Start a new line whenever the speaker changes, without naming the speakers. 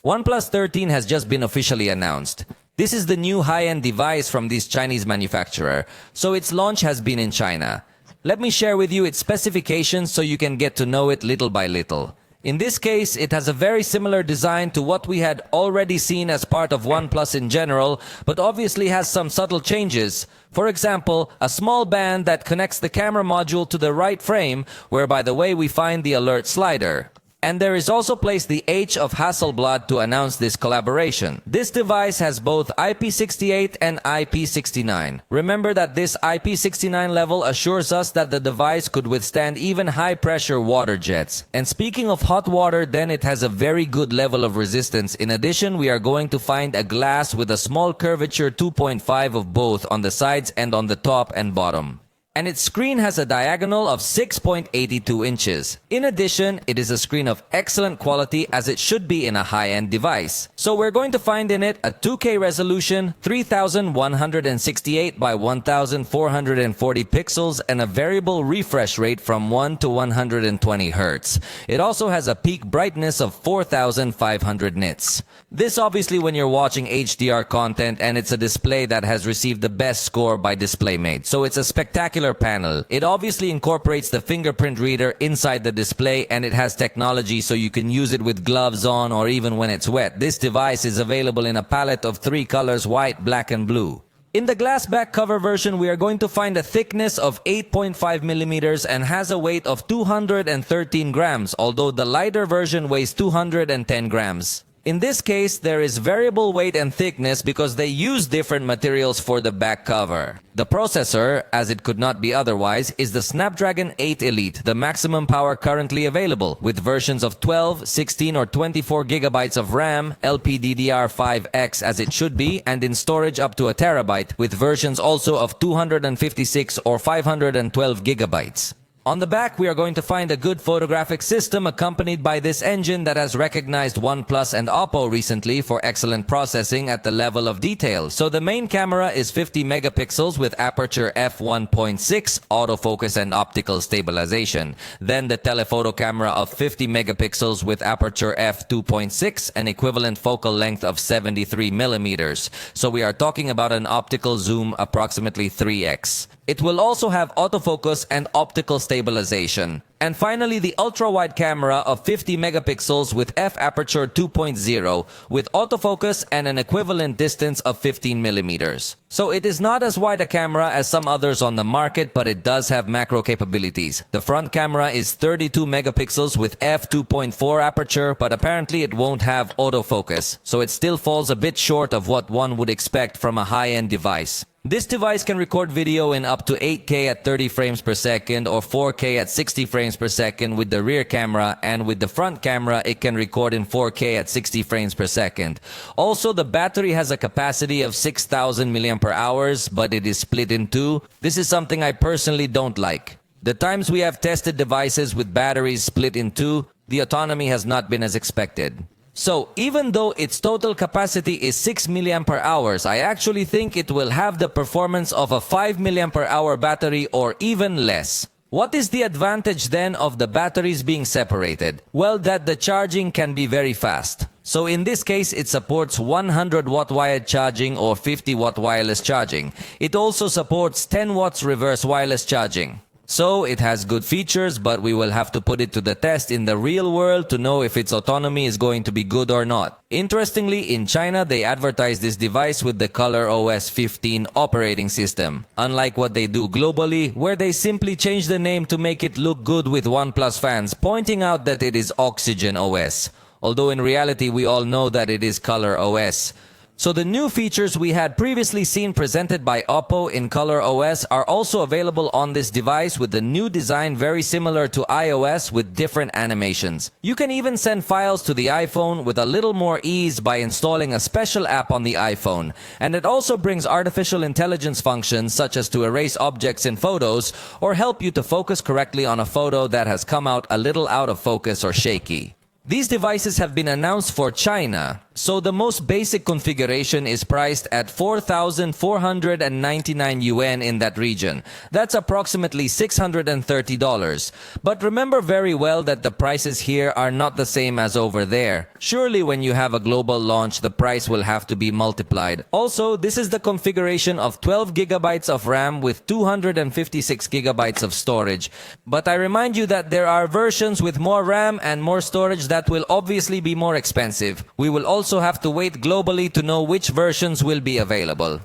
OnePlus 13 has just been officially announced. This is the new high-end device from this Chinese manufacturer, so its launch has been in China. Let me share with you its specifications so you can get to know it little by little. In this case, it has a very similar design to what we had already seen as part of OnePlus in general, but obviously has some subtle changes. For example, a small band that connects the camera module to the right frame, where by the way we find the alert slider. And there is also placed the H of Hasselblad to announce this collaboration. This device has both IP68 and IP69. Remember that this IP69 level assures us that the device could withstand even high-pressure water jets. And speaking of hot water, then it has a very good level of resistance. In addition, we are going to find a glass with a small curvature 2.5 of both on the sides and on the top and bottom. And its screen has a diagonal of 6.82 inches. In addition, it is a screen of excellent quality as it should be in a high-end device. So we're going to find in it a 2K resolution, 3168 by 1440 pixels, and a variable refresh rate from 1 to 120 Hz. It also has a peak brightness of 4500 nits. This obviously when you're watching HDR content, and it's a display that has received the best score by DisplayMate. So it's a spectacular panel. It obviously incorporates the fingerprint reader inside the display, and it has technology so you can use it with gloves on or even when it's wet. This device is available in a palette of 3 colors: white, black, and blue. In the glass back cover version, we are going to find a thickness of 8.5 millimeters and has a weight of 213 grams, although the lighter version weighs 210 grams. In this case, there is variable weight and thickness because they use different materials for the back cover. The processor, as it could not be otherwise, is the Snapdragon 8 Elite, the maximum power currently available, with versions of 12, 16, or 24 gigabytes of RAM, LPDDR5X as it should be, and in storage up to a terabyte, with versions also of 256 or 512 gigabytes. On the back, we are going to find a good photographic system accompanied by this engine that has recognized OnePlus and Oppo recently for excellent processing at the level of detail. So the main camera is 50 megapixels with aperture f1.6, autofocus and optical stabilization. Then the telephoto camera of 50 megapixels with aperture f2.6, an equivalent focal length of 73 millimeters. So we are talking about an optical zoom approximately 3x. It will also have autofocus and optical stabilization. And finally, the ultra-wide camera of 50 megapixels with f-aperture 2.0 with autofocus and an equivalent distance of 15 millimeters. So it is not as wide a camera as some others on the market, but it does have macro capabilities. The front camera is 32 megapixels with f2.4 aperture, but apparently it won't have autofocus. So it still falls a bit short of what one would expect from a high-end device. This device can record video in up to 8K at 30 frames per second or 4K at 60 frames per second with the rear camera, and with the front camera it can record in 4K at 60 frames per second. Also, the battery has a capacity of 6000 mAh, but it is split in two. This is something I personally don't like. The times we have tested devices with batteries split in two, the autonomy has not been as expected. So, even though its total capacity is 6 mAh, I actually think it will have the performance of a 5 mAh battery or even less. What is the advantage then of the batteries being separated? Well, that the charging can be very fast. So in this case, it supports 100 watt wired charging or 50 watt wireless charging. It also supports 10 watts reverse wireless charging. So it has good features, but we will have to put it to the test in the real world to know if its autonomy is going to be good or not. Interestingly, in China, they advertise this device with the ColorOS 15 operating system. Unlike what they do globally, where they simply change the name to make it look good with OnePlus fans, pointing out that it is Oxygen OS. Although in reality, we all know that it is ColorOS. So the new features we had previously seen presented by Oppo in ColorOS are also available on this device with the new design very similar to iOS with different animations. You can even send files to the iPhone with a little more ease by installing a special app on the iPhone. And it also brings artificial intelligence functions such as to erase objects in photos or help you to focus correctly on a photo that has come out a little out of focus or shaky. These devices have been announced for China. So the most basic configuration is priced at 4,499 yuan in that region. That's approximately $630. But remember very well that the prices here are not the same as over there. Surely when you have a global launch, the price will have to be multiplied. Also, this is the configuration of 12 gigabytes of RAM with 256 gigabytes of storage. But I remind you that there are versions with more RAM and more storage that will obviously be more expensive. We will also have to wait globally to know which versions will be available.